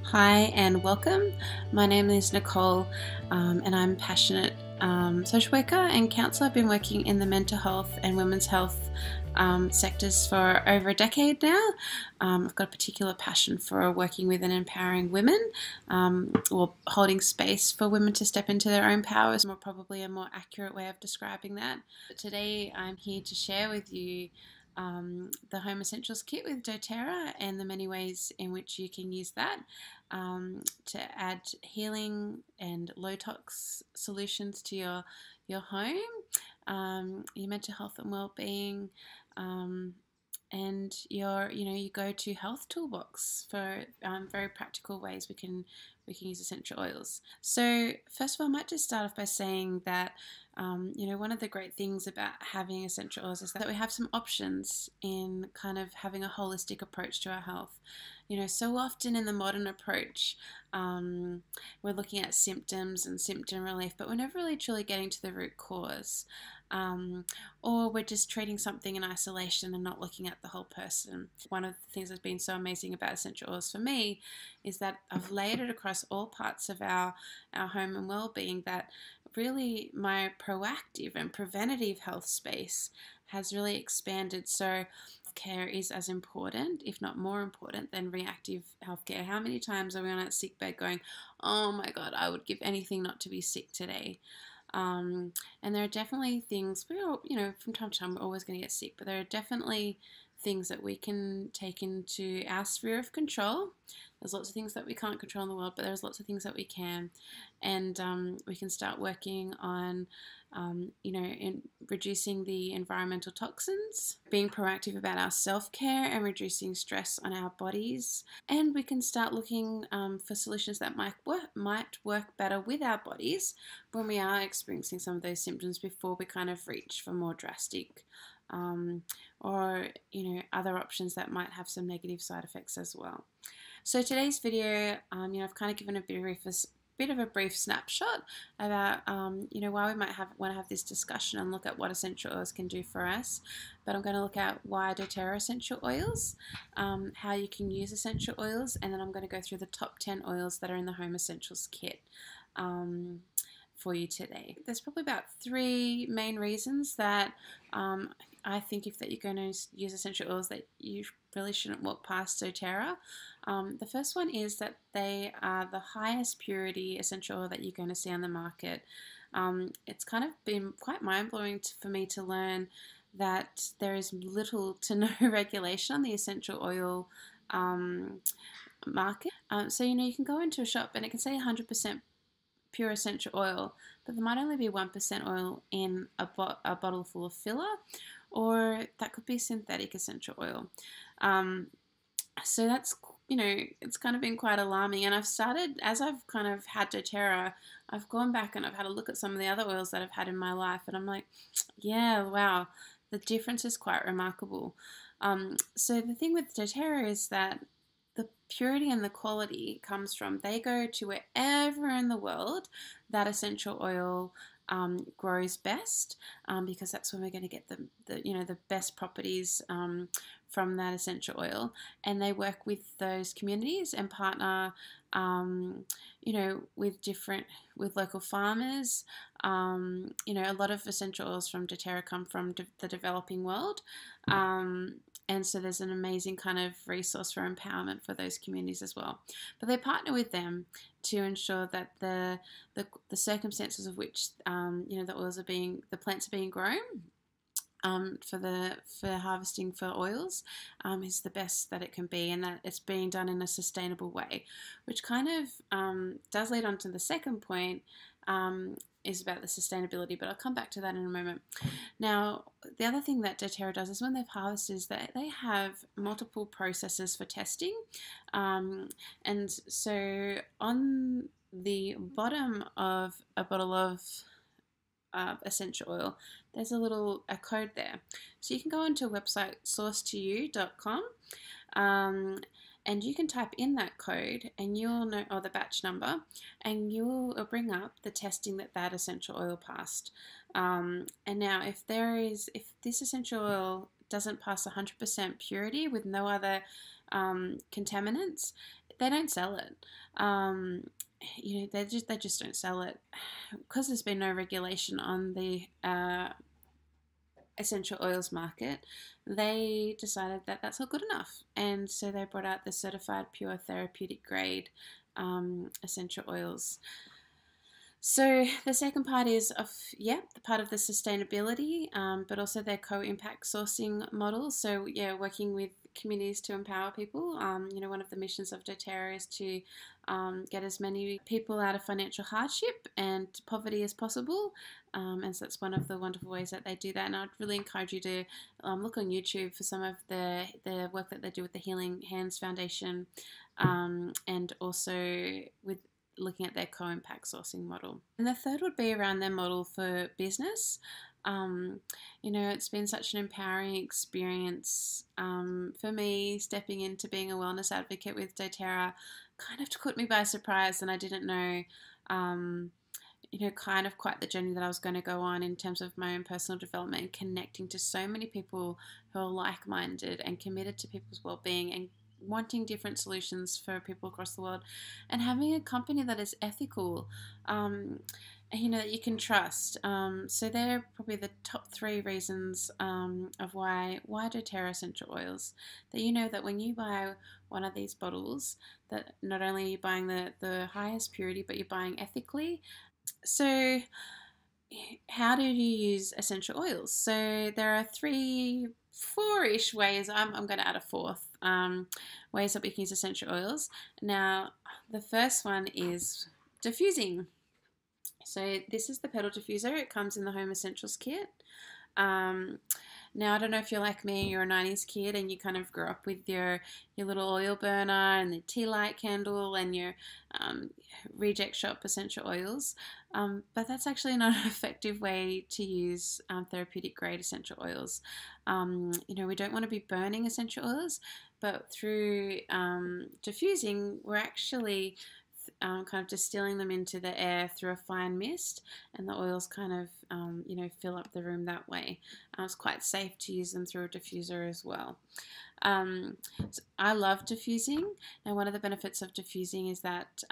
Hi and welcome. My name is Nicole and I'm a passionate social worker and counsellor. I've been working in the mental health and women's health sectors for over a decade now. I've got a particular passion for working with and empowering women, or holding space for women to step into their own power is probably a more accurate way of describing that. But today I'm here to share with you the Home Essentials Kit with doTERRA and the many ways in which you can use that to add healing and low tox solutions to your home, your mental health and well-being, and your go-to health toolbox for very practical ways we can use essential oils. So first of all, I might just start off by saying that one of the great things about having essential oils is that we have some options in kind of having a holistic approach to our health. So often in the modern approach, we're looking at symptoms and symptom relief, but we're never really truly getting to the root cause. Or we're just treating something in isolation and not looking at the whole person. One of the things that's been so amazing about essential oils for me is that I've layered it across all parts of our home and well-being, that really my proactive and preventative health space has really expanded. So care is as important, if not more important, than reactive healthcare. How many times are we on that sick bed going, oh my God, I would give anything not to be sick today? And there are definitely things, from time to time we're always going to get sick, but there are definitely things that we can take into our sphere of control. There's lots of things that we can't control in the world, but there's lots of things that we can. And we can start working on, in reducing the environmental toxins, being proactive about our self-care and reducing stress on our bodies. And we can start looking for solutions that might work better with our bodies when we are experiencing some of those symptoms before we kind of reach for more drastic or other options that might have some negative side effects as well. So today's video, I've kind of given a bit of a brief snapshot about why we might want to have this discussion and look at what essential oils can do for us. But I'm going to look at why doTERRA Essential Oils, how you can use essential oils, and then I'm going to go through the top 10 oils that are in the Home Essentials Kit for you today. There's probably about 3 main reasons that I think if you're going to use essential oils that you really shouldn't walk past doTERRA. The first one is that they are the highest purity essential oil that you're going to see on the market. It's kind of been quite mind-blowing for me to learn that there is little to no regulation on the essential oil market. So you can go into a shop and it can say 100% pure essential oil, but there might only be 1% oil in a bottle full of filler, or that could be synthetic essential oil. So that's, it's kind of been quite alarming. And I've started, as I've kind of had doTERRA, I've gone back and I've had a look at some of the other oils that I've had in my life, and I'm like, yeah, wow, the difference is quite remarkable. So the thing with doTERRA is that the purity and the quality comes from, they go to wherever in the world that essential oil grows best, because that's when we're going to get the best properties from that essential oil. And they work with those communities and partner with local farmers. A lot of essential oils from doTERRA come from the developing world. And so there's an amazing kind of resource for empowerment for those communities as well. But they partner with them to ensure that the circumstances of which the plants are being grown for harvesting for oils is the best that it can be, and that it's being done in a sustainable way, which kind of does lead on to the second point. Is about the sustainability, but I'll come back to that in a moment. Now, the other thing that doTERRA does is when they've harvested is that they have multiple processes for testing. And so on the bottom of a bottle of essential oil, there's a code there. So you can go onto a website, sourcetoyou.com, and you can type in that code and you'll know, or the batch number, and you'll bring up the testing that essential oil passed. And now if this essential oil doesn't pass 100% purity with no other contaminants, they don't sell it. You know, they just don't sell it because there's been no regulation on the essential oils market. They decided that that's not good enough, and so they brought out the certified pure therapeutic grade essential oils. So the second part is the part of the sustainability, but also their co-impact sourcing model. So working with communities to empower people. You know, one of the missions of doTERRA is to get as many people out of financial hardship and poverty as possible. And so that's one of the wonderful ways that they do that. And I'd really encourage you to look on YouTube for some of the work that they do with the Healing Hands Foundation, and also with looking at their co-impact sourcing model. And the third would be around their model for business. You know, it's been such an empowering experience for me stepping into being a wellness advocate with doTERRA. Kind of caught me by surprise, and I didn't know, you know, kind of quite the journey that I was going to go on in terms of my own personal development and connecting to so many people who are like-minded and committed to people's well-being and wanting different solutions for people across the world, and having a company that is ethical, you know, that you can trust. So they're probably the top 3 reasons of why doTERRA Essential Oils. That you know that when you buy one of these bottles, that not only are you buying the highest purity, but you're buying ethically. So how do you use essential oils? So there are 4-ish ways. I'm going to add a 4th ways that we can use essential oils. Now, the first one is diffusing. So this is the pedal diffuser. It comes in the Home Essentials kit. Now, I don't know if you're like me, you're a 90s kid and you kind of grew up with your little oil burner and the tea light candle and your reject shop essential oils. But that's actually not an effective way to use therapeutic grade essential oils. You know, we don't want to be burning essential oils, but through diffusing, we're actually kind of distilling them into the air through a fine mist, and the oils kind of you know, fill up the room that way. It's quite safe to use them through a diffuser as well. So I love diffusing, and one of the benefits of diffusing is that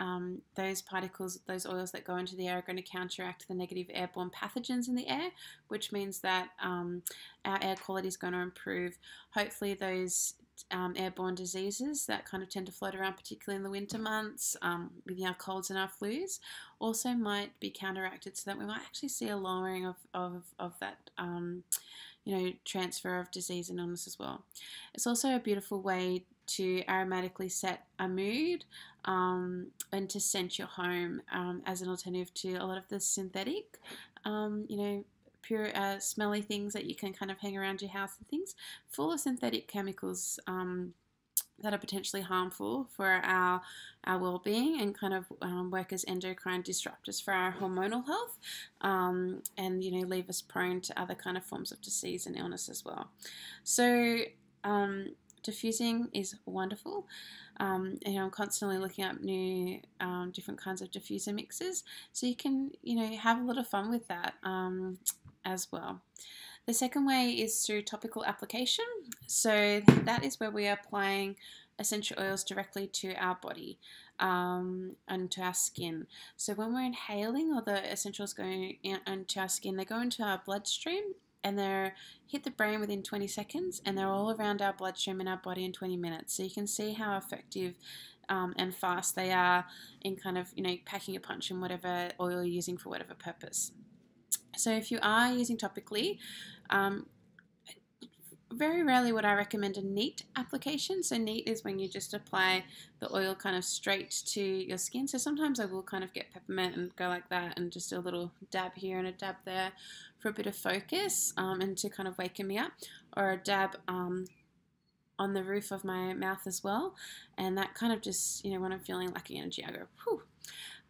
those particles, those oils that go into the air, are going to counteract the negative airborne pathogens in the air, which means that our air quality is going to improve. Hopefully those airborne diseases that kind of tend to float around, particularly in the winter months, with our colds and our flus, also might be counteracted, so that we might actually see a lowering of that you know, transfer of disease and illness as well. It's also a beautiful way to aromatically set a mood and to scent your home as an alternative to a lot of the synthetic, you know, pure smelly things that you can kind of hang around your house and things, full of synthetic chemicals that are potentially harmful for our well-being and kind of work as endocrine disruptors for our hormonal health, and, you know, leave us prone to other kind of forms of disease and illness as well. So diffusing is wonderful. You know, I'm constantly looking up new different kinds of diffuser mixes, so you can, you know, have a lot of fun with that as well. The second way is through topical application. So that is where we are applying essential oils directly to our body and to our skin. So when we're inhaling, or the essentials going into our skin, they go into our bloodstream and they hit the brain within 20 seconds, and they're all around our bloodstream and our body in 20 minutes. So you can see how effective and fast they are in kind of, you know, packing a punch in whatever oil you're using for whatever purpose. So if you are using topically, very rarely would I recommend a neat application. So neat is when you just apply the oil kind of straight to your skin. So sometimes I will kind of get peppermint and go like that and just do a little dab here and a dab there for a bit of focus and to kind of waken me up, or a dab on the roof of my mouth as well. And that kind of just, you know, when I'm feeling lacking energy, I go, whew.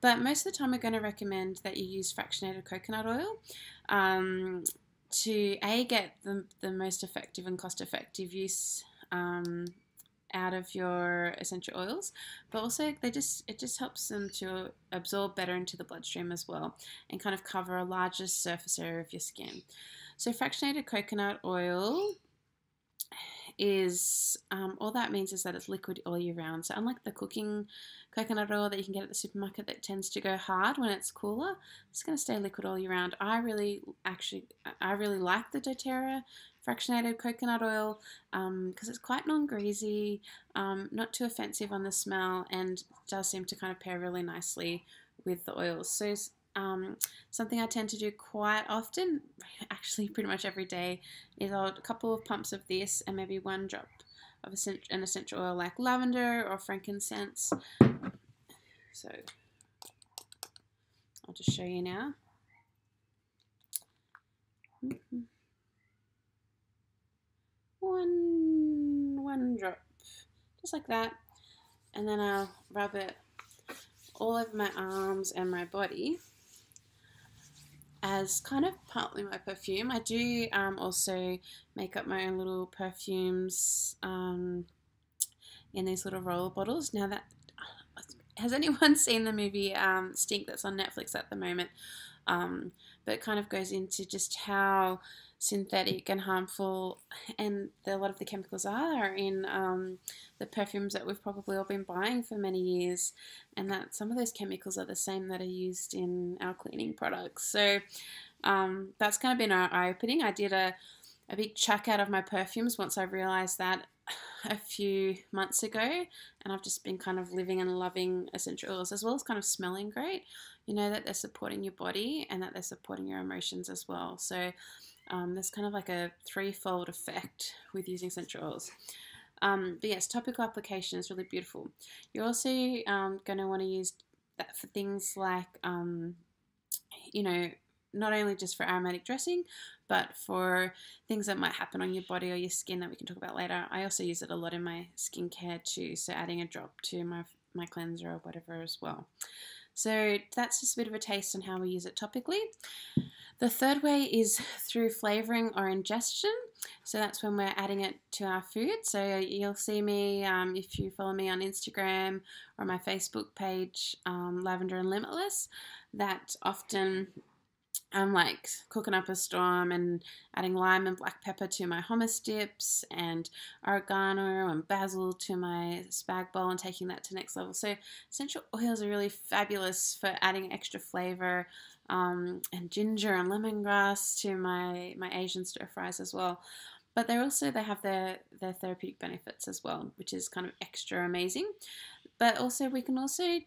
But most of the time, we're going to recommend that you use fractionated coconut oil to get the most effective and cost-effective use out of your essential oils, but also it just helps them to absorb better into the bloodstream as well, and kind of cover a larger surface area of your skin. So fractionated coconut oil is, all that means is that it's liquid all year round. So unlike the cooking coconut oil that you can get at the supermarket that tends to go hard when it's cooler, it's going to stay liquid all year round. I really like the doTERRA fractionated coconut oil because it's quite non-greasy, not too offensive on the smell, and does seem to kind of pair really nicely with the oils. So something I tend to do quite often, actually pretty much every day, is a couple of pumps of this and maybe 1 drop of an essential oil like lavender or frankincense. So I'll just show you now. One drop, just like that, and then I'll rub it all over my arms and my body as kind of partly my perfume. I do also make up my own little perfumes in these little roller bottles. Now, that has anyone seen the movie Stink that's on Netflix at the moment? But it kind of goes into just how synthetic and harmful and a lot of the chemicals are in the perfumes that we've probably all been buying for many years, and that some of those chemicals are the same that are used in our cleaning products. So that's kind of been eye-opening. I did a big chuck out of my perfumes once I realized that a few months ago, and I've just been kind of living and loving essential oils, as well as kind of smelling great. You know that they're supporting your body and that they're supporting your emotions as well. So there's kind of like a threefold effect with using essential oils. But yes, topical application is really beautiful. You're also going to want to use that for things like, you know, not only just for aromatic dressing, but for things that might happen on your body or your skin that we can talk about later. I also use it a lot in my skincare too, so adding a drop to my cleanser or whatever as well. So that's just a bit of a taste on how we use it topically. The third way is through flavoring or ingestion. So that's when we're adding it to our food. So you'll see me, if you follow me on Instagram or my Facebook page, Lavender and Limitless, that often I'm like cooking up a storm and adding lime and black pepper to my hummus dips and oregano and basil to my spag bowl and taking that to next level. So essential oils are really fabulous for adding extra flavor, and ginger and lemongrass to my Asian stir fries as well. But they have their therapeutic benefits as well, which is kind of extra amazing. But also we can also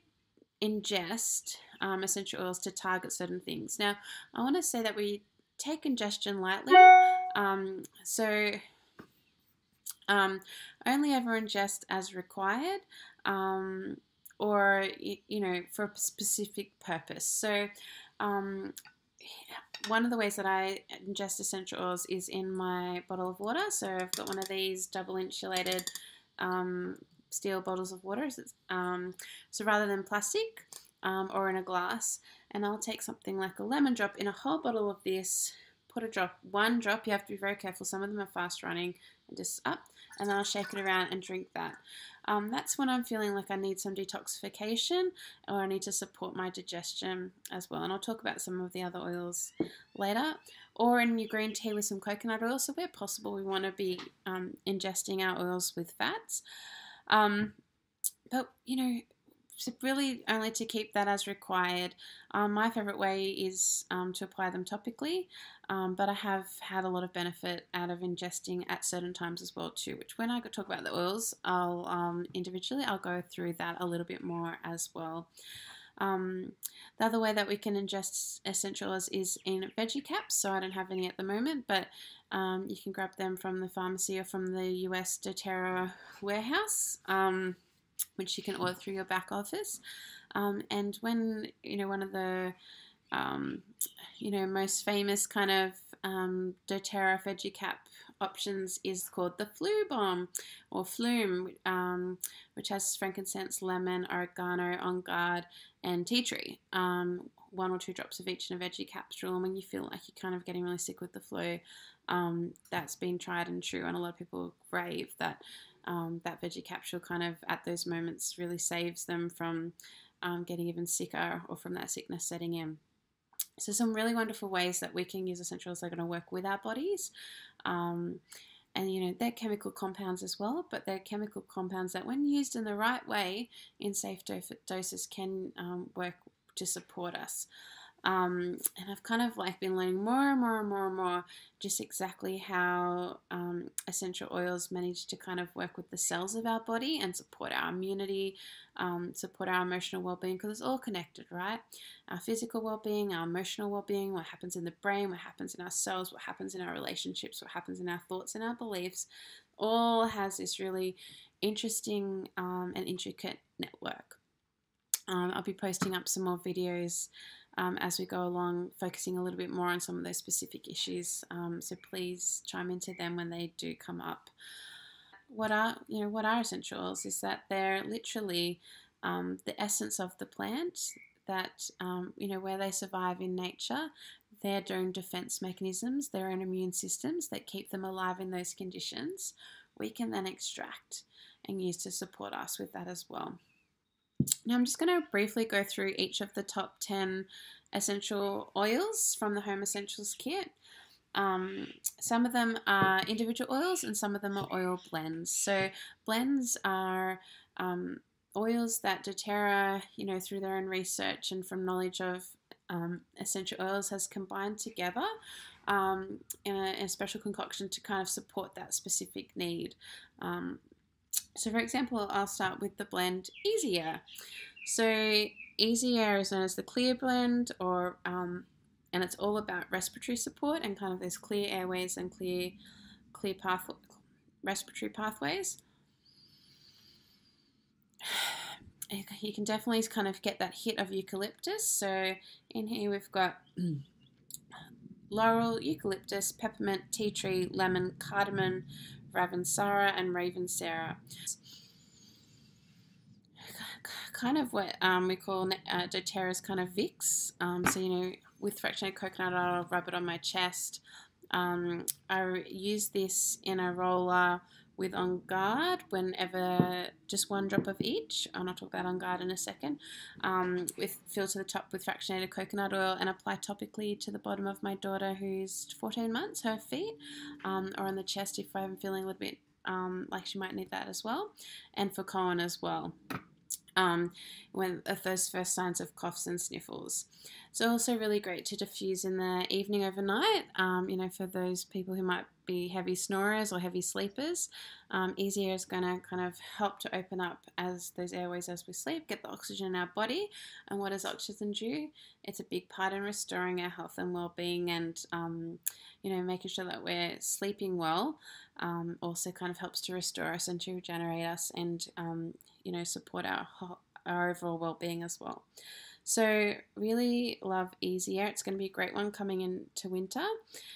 ingest essential oils to target certain things. Now, I want to say that we take ingestion lightly. Only ever ingest as required, or you know, for a specific purpose. So one of the ways that I ingest essential oils is in my bottle of water. So I've got one of these double insulated steel bottles of water. So rather than plastic or in a glass, and I'll take something like a lemon drop in a whole bottle of this, put one drop, you have to be very careful, some of them are fast running, and just up, and then I'll shake it around and drink that. That's when I'm feeling like I need some detoxification or I need to support my digestion as well. And I'll talk about some of the other oils later. Or in your green tea with some coconut oil. So where possible, we want to be ingesting our oils with fats. But, you know, really only to keep that as required. My favourite way is to apply them topically, but I have had a lot of benefit out of ingesting at certain times as well too, which when I talk about the oils, individually I'll go through that a little bit more as well. The other way that we can ingest essential oils is in veggie caps, so I don't have any at the moment, but you can grab them from the pharmacy or from the US doTERRA warehouse, which you can order through your back office. And when, you know, one of the, you know, most famous kind of doTERRA veggie cap options is called the Flu Bomb or Flume, which has frankincense, lemon, oregano, OnGuard, and tea tree. 1 or 2 drops of each in a veggie capsule. And when you feel like you're kind of getting really sick with the flu, that's been tried and true, and a lot of people rave that that veggie capsule kind of at those moments really saves them from getting even sicker or from that sickness setting in. So some really wonderful ways that we can use essential oils that are going to work with our bodies. And you know, they're chemical compounds as well, but they're chemical compounds that when used in the right way in safe doses can work to support us. And I've kind of like been learning more and more and more and more just exactly how essential oils manage to kind of work with the cells of our body and support our immunity, support our emotional well-being, because it's all connected, right? Our physical well-being, our emotional well-being, what happens in the brain, what happens in our cells, what happens in our relationships, what happens in our thoughts and our beliefs, all has this really interesting and intricate network. I'll be posting up some more videos as we go along, focusing a little bit more on some of those specific issues. So please chime into them when they do come up. What are essential oils? Is that they're literally the essence of the plant. That where they survive in nature, their own defense mechanisms, their own immune systems that keep them alive in those conditions, we can then extract and use to support us with that as well. Now I'm just going to briefly go through each of the top 10 essential oils from the Home Essentials kit. Some of them are individual oils and some of them are oil blends. So blends are oils that doTERRA, through their own research and from knowledge of essential oils, has combined together in a special concoction to kind of support that specific need. So for example, I'll start with the blend Easy Air. So Easy Air is known as the clear blend, or and it's all about respiratory support and kind of those clear airways and clear respiratory pathways. You can definitely kind of get that hit of eucalyptus. So in here we've got laurel, eucalyptus, peppermint, tea tree, lemon, cardamom, Ravensara and Ravensara. Kind of what we call doTERRA's kind of Vicks. So with fractionated coconut oil, I'll rub it on my chest. I use this in a roller with OnGuard whenever, just one drop of each, and I'll talk about OnGuard in a second, fill to the top with fractionated coconut oil and apply topically to the bottom of my daughter who's 14 months, her feet, or on the chest if I'm feeling a little bit like she might need that as well, and for Cohen as well. When those first signs of coughs and sniffles. It's also really great to diffuse in the evening overnight, for those people who might be heavy snorers or heavy sleepers. Easy Air is going to kind of help to open up as those airways as we sleep, get the oxygen in our body. And what does oxygen do? It's a big part in restoring our health and well-being, and making sure that we're sleeping well. Also kind of helps to restore us and to regenerate us, and support our overall well-being as well. So really love Easy Air. It's going to be a great one coming into winter.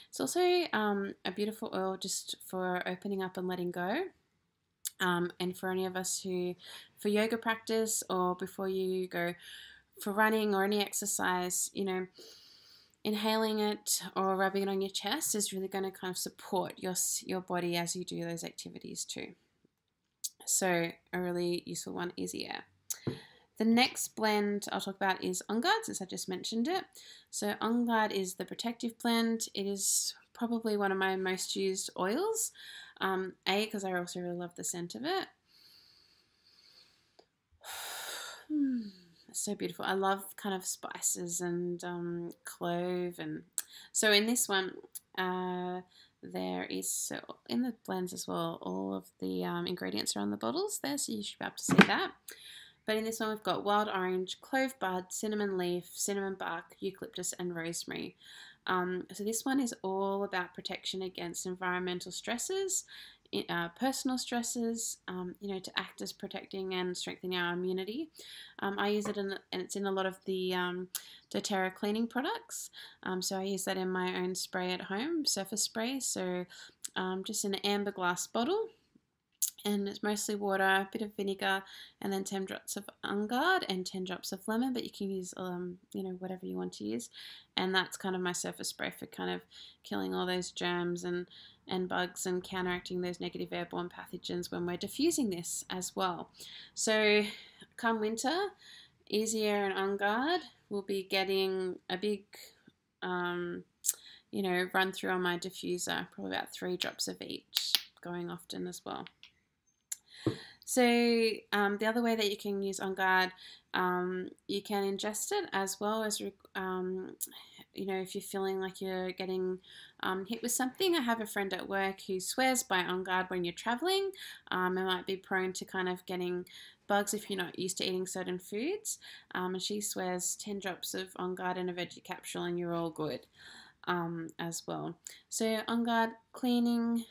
It's also a beautiful oil just for opening up and letting go. And for any of us who, for yoga practice or before you go for running or any exercise, inhaling it or rubbing it on your chest is really going to kind of support your body as you do those activities too. So a really useful one, Easy Air. The next blend I'll talk about is OnGuard, since I just mentioned it. So OnGuard is the protective blend. It is probably one of my most used oils. Because I also really love the scent of it. It's so beautiful. I love kind of spices and clove, and so in this one there is, so in the blends as well, all of the ingredients are on the bottles there, so you should be able to see that. But in this one we've got wild orange, clove bud, cinnamon leaf, cinnamon bark, eucalyptus and rosemary. So this one is all about protection against environmental stresses, personal stresses, to act as protecting and strengthening our immunity. I use it and it's in a lot of the doTERRA cleaning products. So I use that in my own spray at home, surface spray. So just in an amber glass bottle. And it's mostly water, a bit of vinegar, and then 10 drops of OnGuard and 10 drops of lemon, but you can use, whatever you want to use. And that's kind of my surface spray for kind of killing all those germs and bugs and counteracting those negative airborne pathogens when we're diffusing this as well. So come winter, Easy Air and OnGuard will be getting a big, run through on my diffuser, probably about 3 drops of each. going often as well. So the other way that you can use OnGuard, you can ingest it as well as, you know, if you're feeling like you're getting hit with something. I have a friend at work who swears by OnGuard when you're traveling. It might be prone to kind of getting bugs if you're not used to eating certain foods. And she swears 10 drops of OnGuard in a veggie capsule and you're all good as well. So OnGuard, cleaning,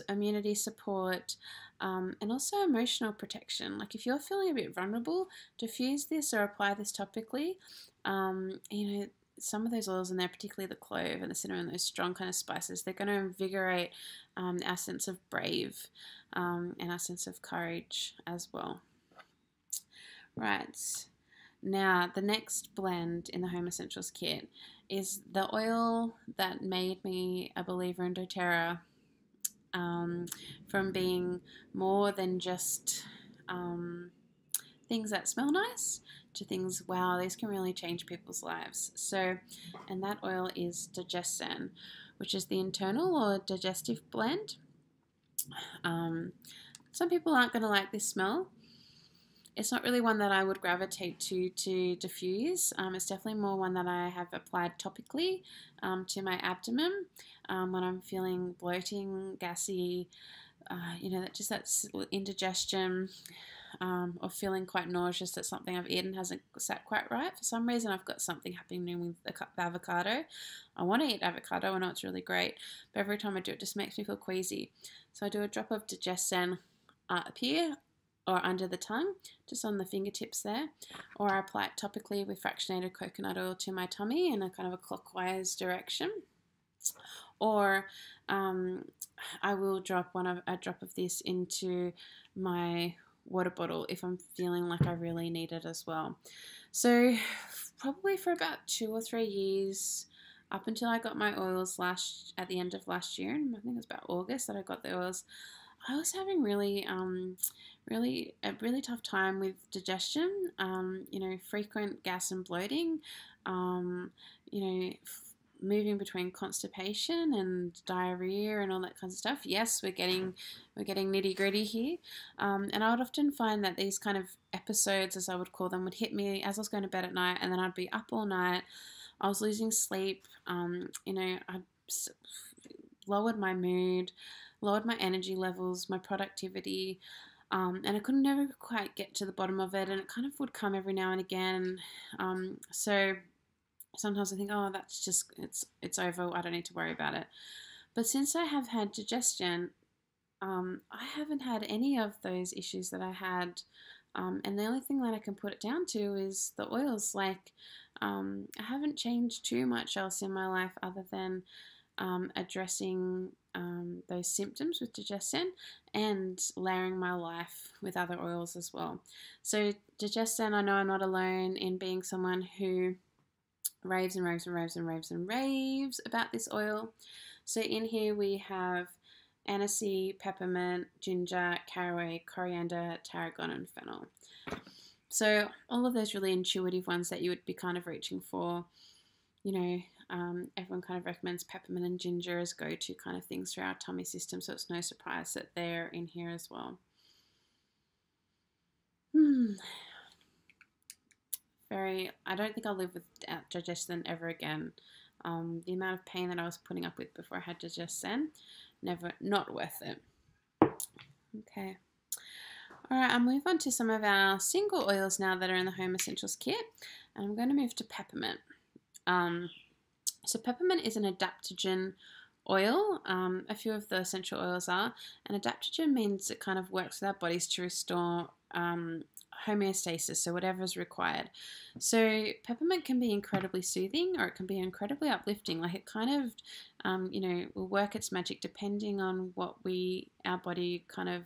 immunity support, and also emotional protection. Like if you're feeling a bit vulnerable, diffuse this or apply this topically. You know, some of those oils in there, particularly the clove and the cinnamon, those strong kind of spices, they're going to invigorate our sense of brave and our sense of courage as well. Right, now the next blend in the Home Essentials kit is the oil that made me a believer in doTERRA. From being more than just things that smell nice to things, wow, these can really change people's lives. So, and that oil is DigestZen, which is the internal or digestive blend. Some people aren't going to like this smell. It's not really one that I would gravitate to diffuse. It's definitely more one that I have applied topically to my abdomen when I'm feeling bloating, gassy, you know, that's indigestion, or feeling quite nauseous that something I've eaten hasn't sat quite right. For some reason, I've got something happening with the avocado. I want to eat avocado. I know it's really great, but every time I do it, just makes me feel queasy. So I do a drop of DigestZen up here, or under the tongue, just on the fingertips there, or I apply it topically with fractionated coconut oil to my tummy in a kind of a clockwise direction, or I will drop a drop of this into my water bottle if I'm feeling like I really need it as well. So probably for about 2 or 3 years, up until I got my oils at the end of last year, and I think it was about August that I got the oils, I was having really a really tough time with digestion, you know, frequent gas and bloating, you know, moving between constipation and diarrhea and all that kind of stuff. Yes, we're getting nitty gritty here, and I would often find that these kind of episodes, as I would call them, would hit me as I was going to bed at night, and then I'd be up all night. I was losing sleep. You know, I'd lowered my mood, lowered my energy levels, my productivity. And I could never quite get to the bottom of it, and it kind of would come every now and again. So sometimes I think, oh, that's just, it's over, I don't need to worry about it. But since I have had DigestZen, I haven't had any of those issues that I had. And the only thing that I can put it down to is the oils. Like, I haven't changed too much else in my life other than addressing those symptoms with DigestZen and layering my life with other oils as well. So DigestZen, I know I'm not alone in being someone who raves and raves and raves and raves and raves about this oil. So in here we have aniseed, peppermint, ginger, caraway, coriander, tarragon, and fennel. So all of those really intuitive ones that you would be kind of reaching for. You know, everyone kind of recommends peppermint and ginger as go-to kind of things for our tummy system, so it's no surprise that they're in here as well. I don't think I'll live without DigestZen ever again. The amount of pain that I was putting up with before I had DigestZen, not worth it. Okay. Alright, I'll move on to some of our single oils now that are in the Home Essentials kit, and I'm going to move to peppermint. So peppermint is an adaptogen oil. A few of the essential oils are. An adaptogen means it kind of works with our bodies to restore homeostasis, so whatever is required. So peppermint can be incredibly soothing, or it can be incredibly uplifting. Like it kind of, you know, will work its magic depending on what our body kind of,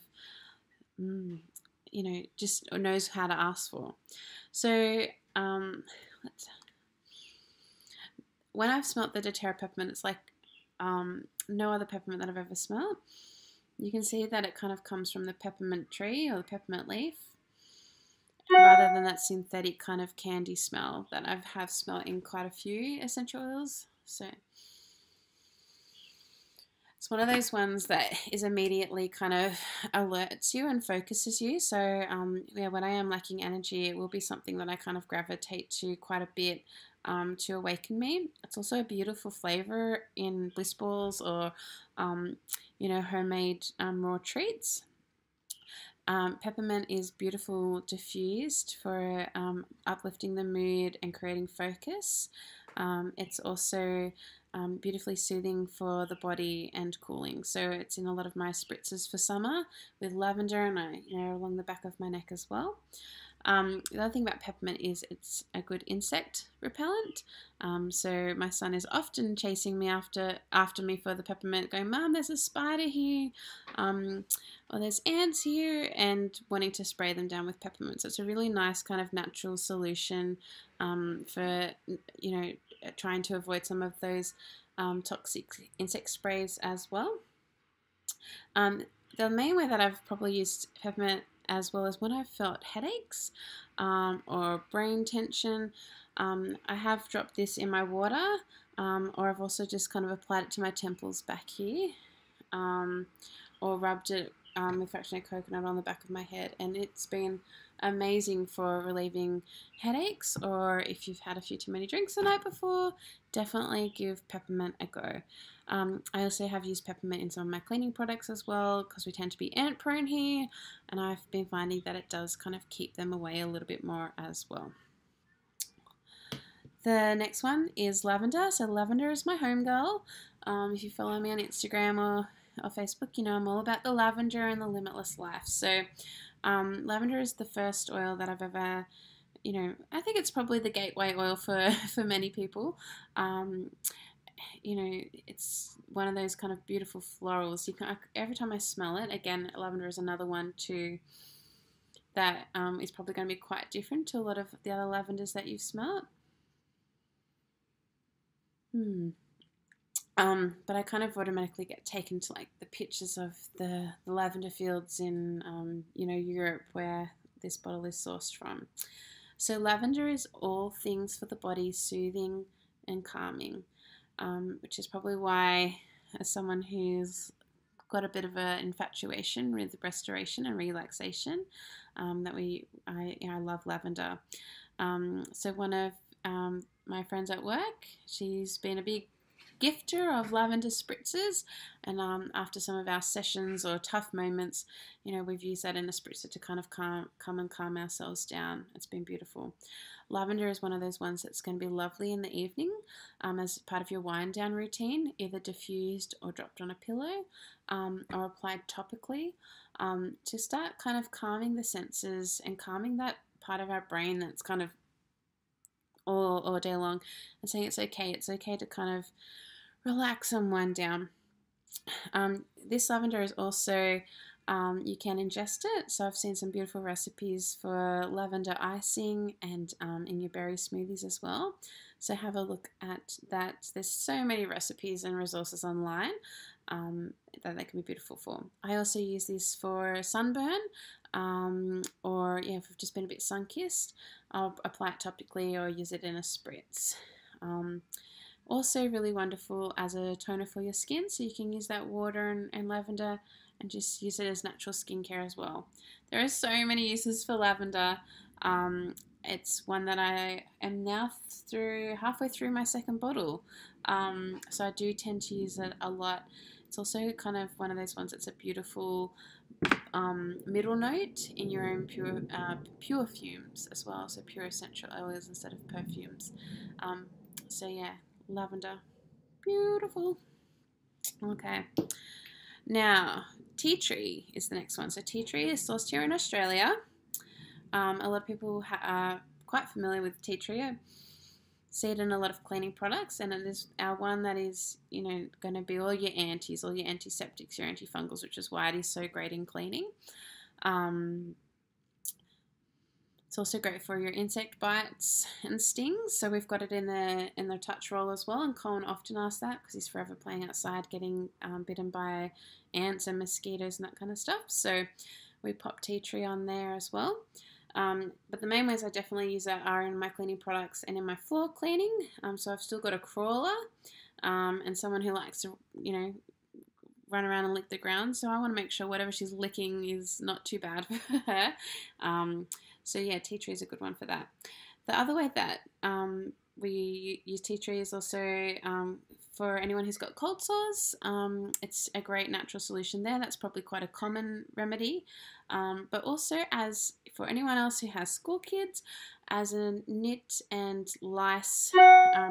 you know, just knows how to ask for. So when I've smelt the doTERRA peppermint, it's like no other peppermint that I've ever smelled. You can see that it kind of comes from the peppermint tree or the peppermint leaf, rather than that synthetic kind of candy smell that I have smelled in quite a few essential oils. So It's one of those ones that is immediately kind of alerts you and focuses you. So yeah, when I am lacking energy, it will be something that I kind of gravitate to quite a bit to awaken me. It's also a beautiful flavor in bliss balls or homemade raw treats. Peppermint is beautiful diffused for uplifting the mood and creating focus. It's also beautifully soothing for the body and cooling. So it's in a lot of my spritzes for summer with lavender and along the back of my neck as well. The other thing about peppermint is it's a good insect repellent. So my son is often chasing me after me for the peppermint, going, "Mum, there's a spider here," or "There's ants here," and wanting to spray them down with peppermint. So it's a really nice kind of natural solution for trying to avoid some of those toxic insect sprays as well. The main way that I've probably used peppermint as well as when I've felt headaches or brain tension, I have dropped this in my water, or I've also just kind of applied it to my temples back here, or rubbed it with fractionated coconut on the back of my head, and it's been amazing for relieving headaches, or if you've had a few too many drinks the night before, definitely give peppermint a go. I also have used peppermint in some of my cleaning products as well because we tend to be ant prone here, and I've been finding that it does kind of keep them away a little bit more as well. The next one is lavender. So lavender is my home girl. If you follow me on Instagram or Facebook, you know I'm all about the lavender and the limitless life. So lavender is the first oil that I've ever, I think it's probably the gateway oil for many people. It's one of those kind of beautiful florals. Every time I smell it, again, lavender is another one too that is probably going to be quite different to a lot of the other lavenders that you've smelled. But I kind of automatically get taken to like the pictures of the lavender fields in Europe where this bottle is sourced from. So lavender is all things for the body, soothing and calming, which is probably why, as someone who's got a bit of an infatuation with restoration and relaxation, I love lavender. So one of my friends at work, she's been a big gifter of lavender spritzers, and after some of our sessions or tough moments, we've used that in a spritzer to kind of calm ourselves down. It's been beautiful. Lavender is one of those ones that's going to be lovely in the evening as part of your wind down routine, either diffused or dropped on a pillow or applied topically to start kind of calming the senses and calming that part of our brain that's kind of all day long, and saying it's okay to kind of relax and wind down. This lavender is also, you can ingest it. So I've seen some beautiful recipes for lavender icing and in your berry smoothies as well. So have a look at that. There's so many recipes and resources online that they can be beautiful for. I also use this for sunburn, or if I've just been a bit sun-kissed, I'll apply it topically or use it in a spritz. Also really wonderful as a toner for your skin, so you can use that water and lavender and just use it as natural skincare as well. There are so many uses for lavender. It's one that I am now halfway through my second bottle, so I do tend to use it a lot. It's also kind of one of those ones that's a beautiful middle note in your own pure fumes as well, so pure essential oils instead of perfumes. So yeah, lavender, beautiful. Okay, now tea tree is the next one. So tea tree is sourced here in Australia. A lot of people are quite familiar with tea tree. I see it in a lot of cleaning products, and it is our one that is, going to be all your antis, all your antiseptics, your antifungals, which is why it is so great in cleaning. It's also great for your insect bites and stings. So we've got it in the touch roll as well, and Colin often asks that because he's forever playing outside getting bitten by ants and mosquitoes and that kind of stuff. So we pop tea tree on there as well. But the main ways I definitely use that are in my cleaning products and in my floor cleaning. So I've still got a crawler, and someone who likes to, run around and lick the ground, so I want to make sure whatever she's licking is not too bad for her. So yeah, tea tree is a good one for that. The other way that we use tea tree is also for anyone who's got cold sores. It's a great natural solution there. That's probably quite a common remedy. But also as for anyone else who has school kids, as a nit and lice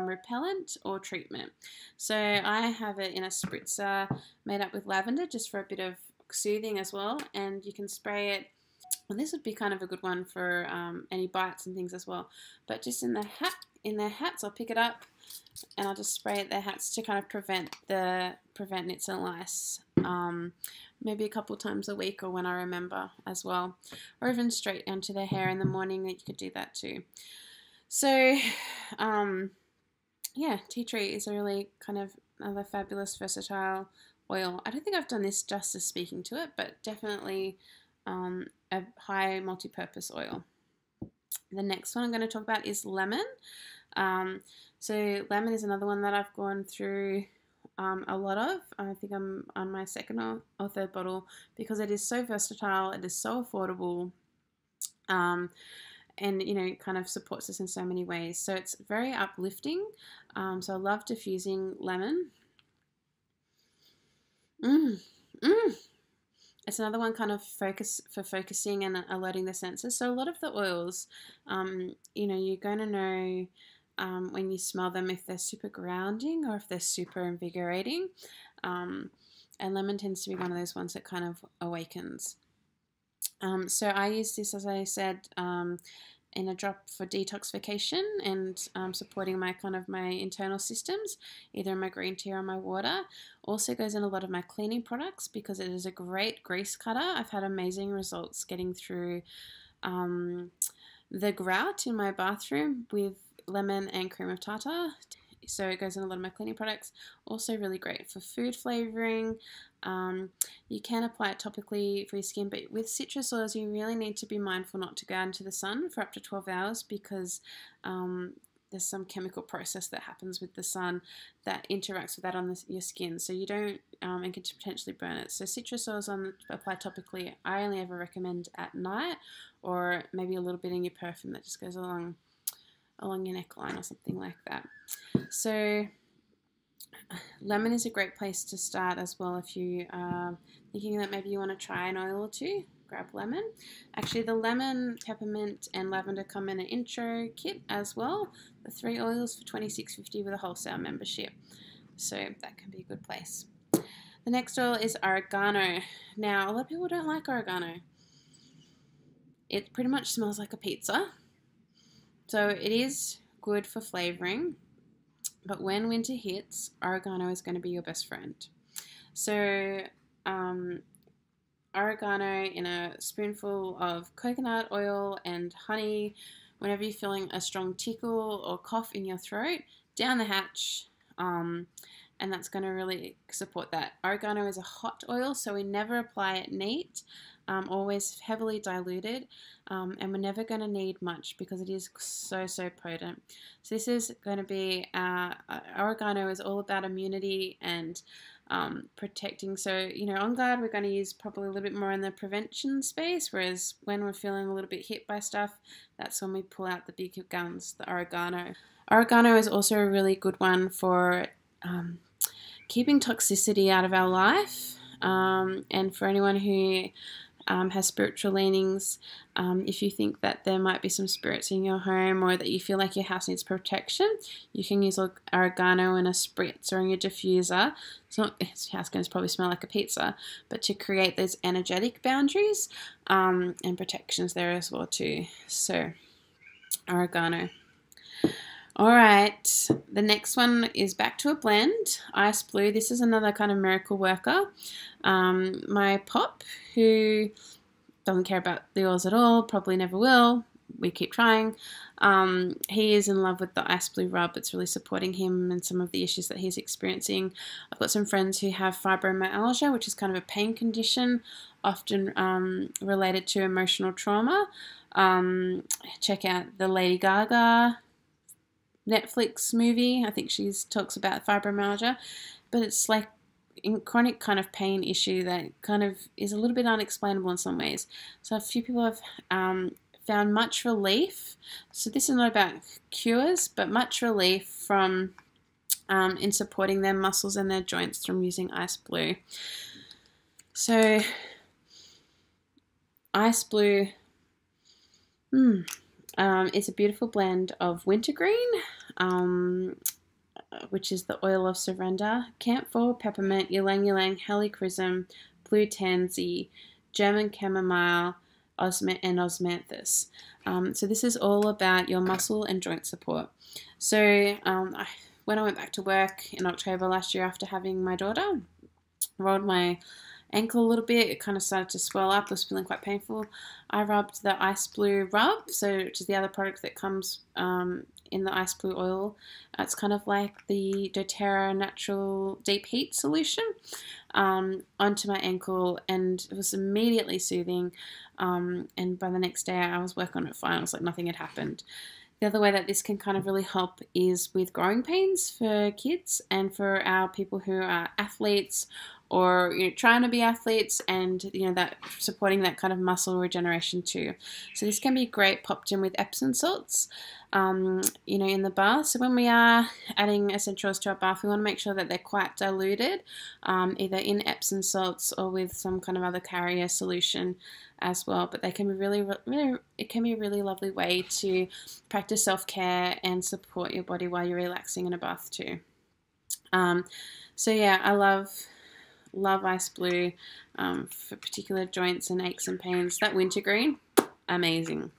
repellent or treatment. So I have it in a spritzer made up with lavender just for a bit of soothing as well, and you can spray it. And this would be kind of a good one for any bites and things as well. But just in their hats, I'll pick it up and I'll just spray at their hats to kind of prevent nits and lice. Maybe a couple times a week or when I remember as well, or even straight onto their hair in the morning. That you could do that too. So yeah, tea tree is a really kind of another fabulous versatile oil. I don't think I've done this justice speaking to it, but definitely a high multi-purpose oil. The next one I'm going to talk about is lemon. So lemon is another one that I've gone through a lot of. I think I'm on my second or third bottle because it is so versatile, it is so affordable, and you know, it kind of supports us in so many ways. So it's very uplifting. So I love diffusing lemon. It's another one kind of focusing and alerting the senses. So a lot of the oils, you know, you're going to know when you smell them if they're super grounding or if they're super invigorating. And lemon tends to be one of those ones that kind of awakens. So I use this, as I said, in a drop for detoxification and supporting my internal systems, either in my green tea or my water. Also goes in a lot of my cleaning products because it is a great grease cutter. I've had amazing results getting through the grout in my bathroom with lemon and cream of tartar. So it goes in a lot of my cleaning products. Also really great for food flavoring. You can apply it topically for your skin, but with citrus oils you really need to be mindful not to go out into the sun for up to 12 hours because there's some chemical process that happens with the sun that interacts with that on your skin, so you don't and can potentially burn it. So citrus oils applied topically, I only ever recommend at night, or maybe a little bit in your perfume that just goes along your neckline or something like that. So lemon is a great place to start as well if you are thinking that maybe you want to try an oil or two. Grab lemon. Actually, the lemon, peppermint and lavender come in an intro kit as well. The 3 oils for $26.50 with a wholesale membership. So that can be a good place. The next oil is oregano. Now, a lot of people don't like oregano. It pretty much smells like a pizza. So it is good for flavoring, but when winter hits, oregano is going to be your best friend. So oregano in a spoonful of coconut oil and honey, whenever you're feeling a strong tickle or cough in your throat, down the hatch, and that's going to really support that. Oregano is a hot oil, so we never apply it neat. Always heavily diluted, and we're never going to need much because it is so potent. So this is going to be oregano is all about immunity and protecting. So you know, OnGuard we're going to use probably a little bit more in the prevention space, whereas when we're feeling a little bit hit by stuff, that's when we pull out the big guns, the oregano. Oregano is also a really good one for keeping toxicity out of our life, and for anyone who has spiritual leanings, if you think that there might be some spirits in your home or that you feel like your house needs protection, you can use oregano in a spritz or in your diffuser. Your house can probably smell like a pizza, but to create those energetic boundaries and protections there as well too. So oregano. Alright, the next one is back to a blend, Ice Blue. This is another kind of miracle worker. My pop, who doesn't care about the oils at all, probably never will, we keep trying, he is in love with the Ice Blue rub. It's really supporting him and some of the issues that he's experiencing. I've got some friends who have fibromyalgia, which is kind of a pain condition, often related to emotional trauma. Check out the Lady Gaga Netflix movie. I think she talks about fibromyalgia, but it's like chronic kind of pain issue that kind of is a little bit unexplainable in some ways. So a few people have found much relief. So this is not about cures, but much relief from in supporting their muscles and their joints from using Ice Blue. So Ice Blue it's a beautiful blend of wintergreen, which is the oil of surrender, camphor, peppermint, ylang ylang, helichrysum, blue tansy, German chamomile, and osmanthus. So this is all about your muscle and joint support. So when I went back to work in October last year after having my daughter, I rolled my ankle a little bit. It kind of started to swell up. It was feeling quite painful. I rubbed the Ice Blue rub, which is the other product that comes in the Ice Blue oil. It's kind of like the doTERRA natural deep heat solution onto my ankle, and it was immediately soothing. And by the next day I was working on it fine. It was like nothing had happened. The other way that this can kind of really help is with growing pains for kids and for our people who are athletes or trying to be athletes, and that supporting that kind of muscle regeneration too. So this can be great popped in with Epsom salts, in the bath. So when we are adding essential oils to our bath, we want to make sure that they're quite diluted, either in Epsom salts or with some kind of other carrier solution as well. But they can be it can be a really lovely way to practice self-care and support your body while you're relaxing in a bath too. So yeah, I love Ice Blue for particular joints and aches and pains. That wintergreen, amazing.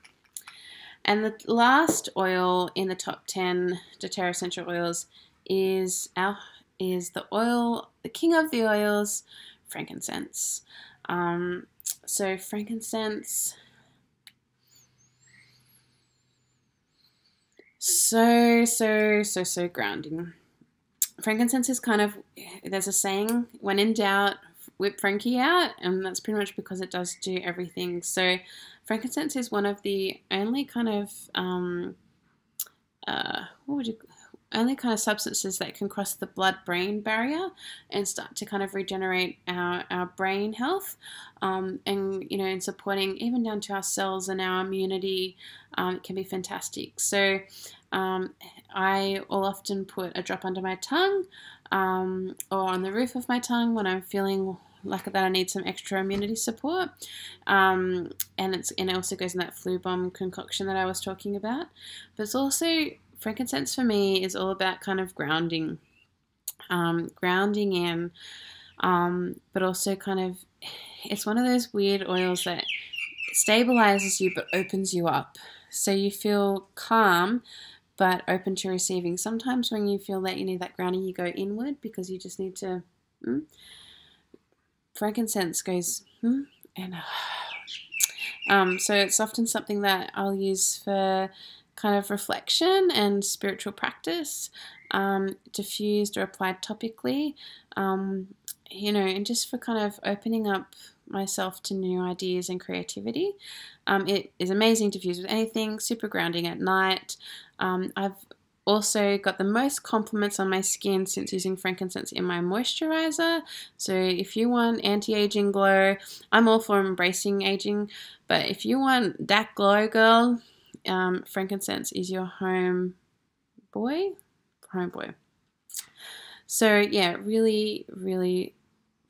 And the last oil in the top 10 doTERRA Essential Oils is the king of the oils, frankincense. So frankincense, so grounding. Frankincense is kind of, there's a saying, when in doubt, whip Frankie out, and that's pretty much because it does do everything. So frankincense is one of the only kind of, only kind of substances that can cross the blood-brain barrier and start to kind of regenerate our brain health, and in supporting even down to our cells and our immunity. It can be fantastic. So I will often put a drop under my tongue or on the roof of my tongue when I'm feeling like that I need some extra immunity support, and it also goes in that flu bomb concoction that I was talking about. But it's also, frankincense for me is all about kind of grounding in, but also kind of, it's one of those weird oils that stabilizes you but opens you up, so you feel calm but open to receiving. Sometimes when you feel that you need that grounding, you go inward because you just need to. Frankincense goes and so it's often something that I'll use for kind of reflection and spiritual practice, diffused or applied topically, and just for kind of opening up myself to new ideas and creativity. It is amazing to fuse with anything, super grounding at night. I've also got the most compliments on my skin since using frankincense in my moisturizer. So if you want anti-aging glow, I'm all for embracing aging, but if you want that glow, girl, frankincense is your homeboy. So yeah, really, really,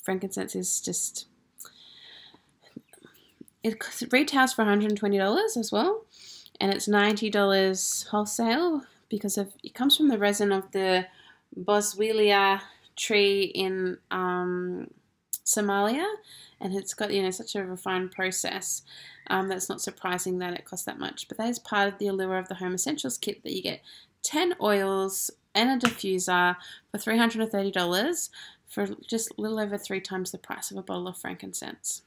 frankincense is just, it retails for $120 as well, and it's $90 wholesale because it comes from the resin of the Boswellia tree in Somalia, and it's got such a refined process. That's not surprising that it costs that much, but that is part of the allure of the Home Essentials kit, that you get 10 oils and a diffuser for $330 for just a little over 3 times the price of a bottle of frankincense.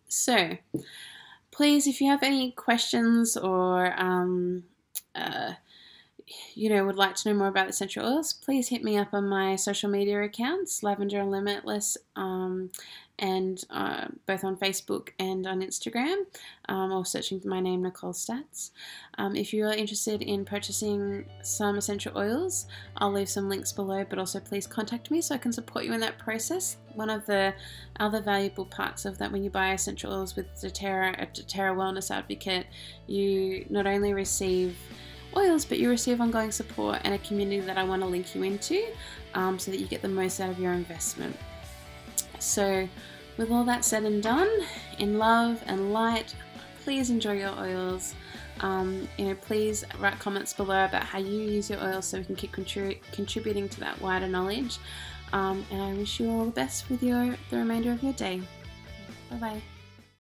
So please, if you have any questions or would like to know more about essential oils, please hit me up on my social media accounts, Lavender and Limitless, and both on Facebook and on Instagram, or searching for my name, Nicole Stats. If you are interested in purchasing some essential oils, I'll leave some links below, but also please contact me so I can support you in that process. One of the other valuable parts of that, when you buy essential oils with doTERRA, a doTERRA Wellness Advocate, you not only receive oils, but you receive ongoing support and a community that I want to link you into, so that you get the most out of your investment. So with all that said and done, in love and light, please enjoy your oils. Please write comments below about how you use your oils so we can keep contributing to that wider knowledge. And I wish you all the best with the remainder of your day. Bye bye.